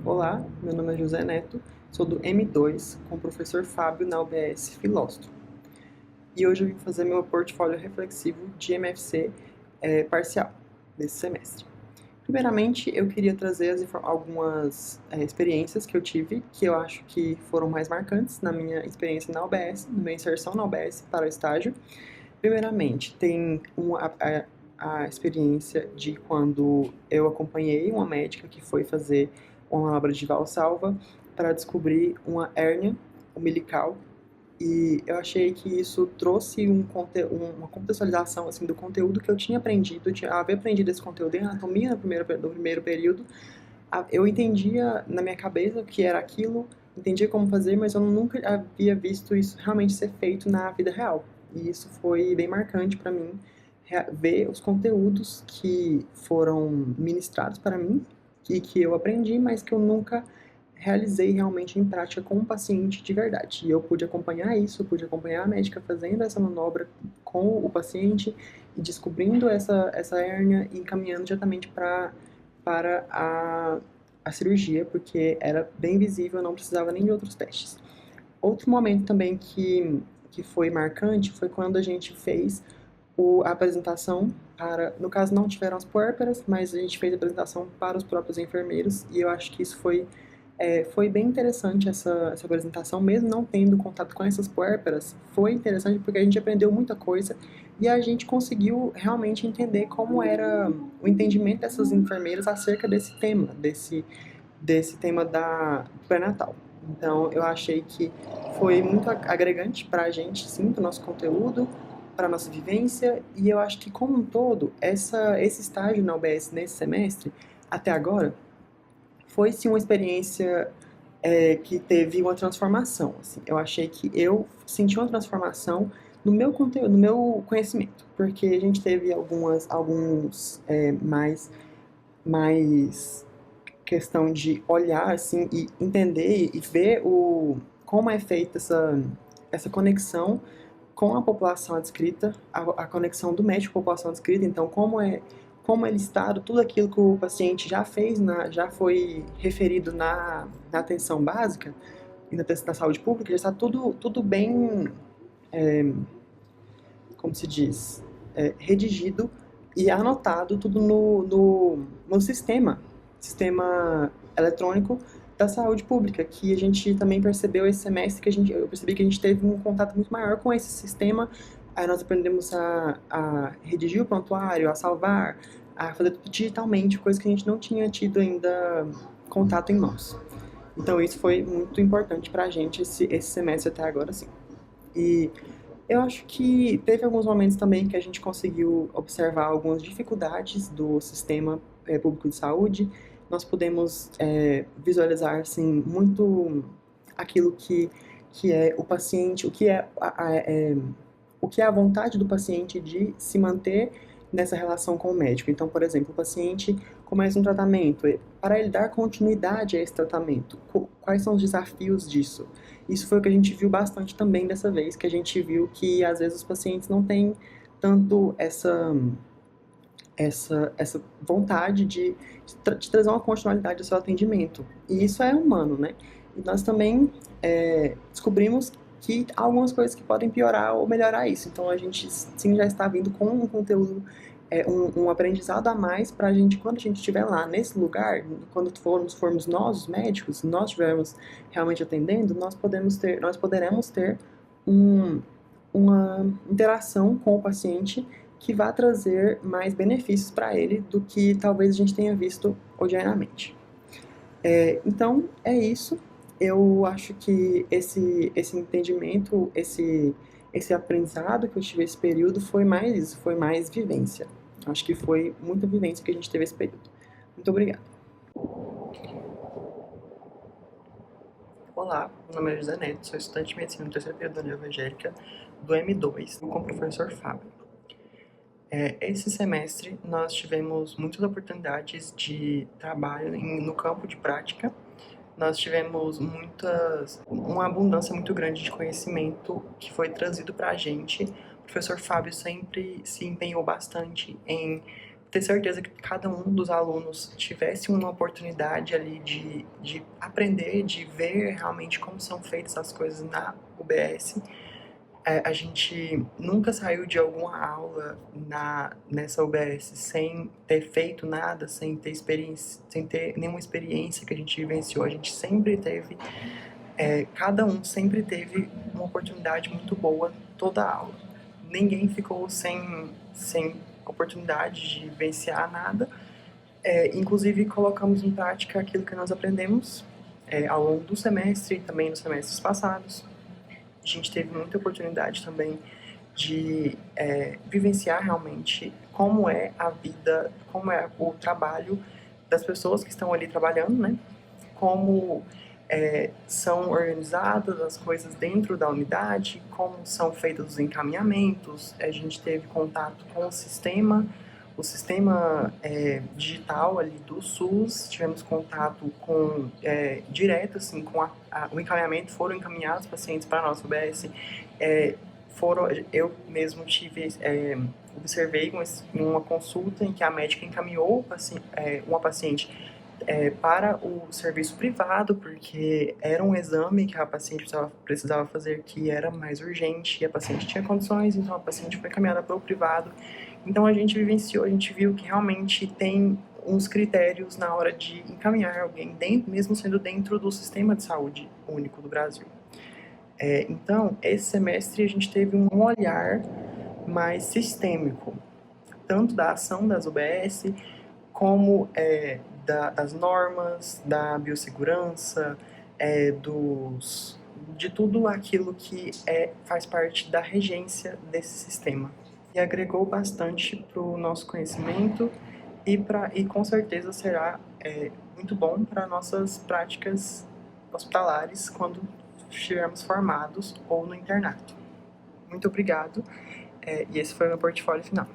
Olá, meu nome é José Neto, sou do M2 com o professor Fábio na UBS Filósofo. E hoje eu vim fazer meu portfólio reflexivo de MFC parcial desse semestre. Primeiramente, eu queria trazer algumas experiências que eu tive, que eu acho que foram mais marcantes na minha experiência na UBS, na minha inserção na UBS para o estágio. Primeiramente, tem a experiência de quando eu acompanhei uma médica que foi fazer uma manobra de valsalva para descobrir uma hérnia umbilical, e eu achei que isso trouxe uma contextualização assim, do conteúdo que eu tinha aprendido, havia aprendido esse conteúdo em anatomia no primeiro período. Eu entendia na minha cabeça o que era aquilo, entendia como fazer, mas eu nunca havia visto isso realmente ser feito na vida real. E isso foi bem marcante para mim, ver os conteúdos que foram ministrados para mim e que eu aprendi, mas que eu nunca realizei realmente em prática com um paciente de verdade. E eu pude acompanhar isso, pude acompanhar a médica fazendo essa manobra com o paciente e descobrindo essa hérnia e encaminhando diretamente para a cirurgia, porque era bem visível, não precisava nem de outros testes. Outro momento também que foi marcante foi quando a gente fez a apresentação para, no caso não tiveram as puérperas, mas a gente fez a apresentação para os próprios enfermeiros, e eu acho que isso foi bem interessante essa apresentação, mesmo não tendo contato com essas puérperas, foi interessante porque a gente aprendeu muita coisa e a gente conseguiu realmente entender como era o entendimento dessas enfermeiras acerca desse tema do pré-natal. Então, eu achei que foi muito agregante para a gente, sim, para o nosso conteúdo, para a nossa vivência, e eu acho que, como um todo, esse estágio na UBS nesse semestre, até agora, foi sim uma experiência que teve uma transformação. Assim. Eu achei que eu senti uma transformação no meu conteúdo, no meu conhecimento, porque a gente teve alguns mais questão de olhar assim e entender e ver como é feita essa conexão com a população adscrita, a conexão do médico com a população adscrita, então como é listado tudo aquilo que o paciente já fez, já foi referido na atenção básica e na da saúde pública, já está tudo bem, como se diz, redigido e anotado tudo no sistema eletrônico da saúde pública, que a gente também percebeu esse semestre, eu percebi que a gente teve um contato muito maior com esse sistema. Aí nós aprendemos a redigir o prontuário, a salvar, a fazer tudo digitalmente, coisa que a gente não tinha tido ainda contato em mãos. Então isso foi muito importante para a gente esse semestre até agora, sim. E eu acho que teve alguns momentos também que a gente conseguiu observar algumas dificuldades do sistema público de saúde. Nós pudemos visualizar assim, muito aquilo que é o paciente, o que é a vontade do paciente de se manter nessa relação com o médico. Então, por exemplo, o paciente começa um tratamento, para ele dar continuidade a esse tratamento, quais são os desafios disso? Isso foi o que a gente viu bastante também dessa vez, que a gente viu que às vezes os pacientes não têm tanto essa vontade de trazer uma continuidade ao seu atendimento. E isso é humano, né? E nós também descobrimos que há algumas coisas que podem piorar ou melhorar isso. Então a gente sim já está vindo com um conteúdo, um aprendizado a mais para a gente, quando a gente estiver lá nesse lugar, quando formos nós, os médicos, nós estivermos realmente atendendo, nós poderemos ter uma interação com o paciente que vai trazer mais benefícios para ele do que talvez a gente tenha visto odiernamente. Então, é isso. Eu acho que esse entendimento, esse aprendizado que eu tive esse período foi mais isso, foi mais vivência. Acho que foi muita vivência que a gente teve esse período. Muito obrigado. Olá, meu nome é José Neto, sou estudante de medicina do terceiro período da União Evangélica do M2 com o professor Fábio. Esse semestre nós tivemos muitas oportunidades de trabalho no campo de prática. Nós tivemos uma abundância muito grande de conhecimento que foi trazido para a gente. O professor Fábio sempre se empenhou bastante em ter certeza que cada um dos alunos tivesse uma oportunidade ali de aprender, de ver realmente como são feitas as coisas na UBS. A gente nunca saiu de alguma aula nessa UBS sem ter feito nada, sem ter experiência, sem ter nenhuma experiência que a gente vivenciou. A gente sempre teve, cada um sempre teve uma oportunidade muito boa toda a aula. Ninguém ficou sem oportunidade de vivenciar nada. Inclusive, colocamos em prática aquilo que nós aprendemos ao longo do semestre e também nos semestres passados. A gente teve muita oportunidade também de vivenciar realmente como é a vida, como é o trabalho das pessoas que estão ali trabalhando, né? Como são organizadas as coisas dentro da unidade, como são feitos os encaminhamentos. A gente teve contato com o sistema digital ali do SUS, tivemos contato com direto assim com o encaminhamento, foram encaminhados pacientes para a nossa UBS, eu mesmo observei uma consulta em que a médica encaminhou uma paciente para o serviço privado, porque era um exame que a paciente precisava fazer que era mais urgente e a paciente tinha condições, então a paciente foi encaminhada para o privado. Então a gente vivenciou, a gente viu que realmente tem uns critérios na hora de encaminhar alguém, mesmo sendo dentro do sistema de saúde único do Brasil. Então, esse semestre a gente teve um olhar mais sistêmico, tanto da ação das UBS, como das normas, da biossegurança, de tudo aquilo que faz parte da regência desse sistema. E agregou bastante para o nosso conhecimento e com certeza será muito bom para nossas práticas hospitalares quando estivermos formados ou no internato. Muito obrigado, e esse foi o meu portfólio final.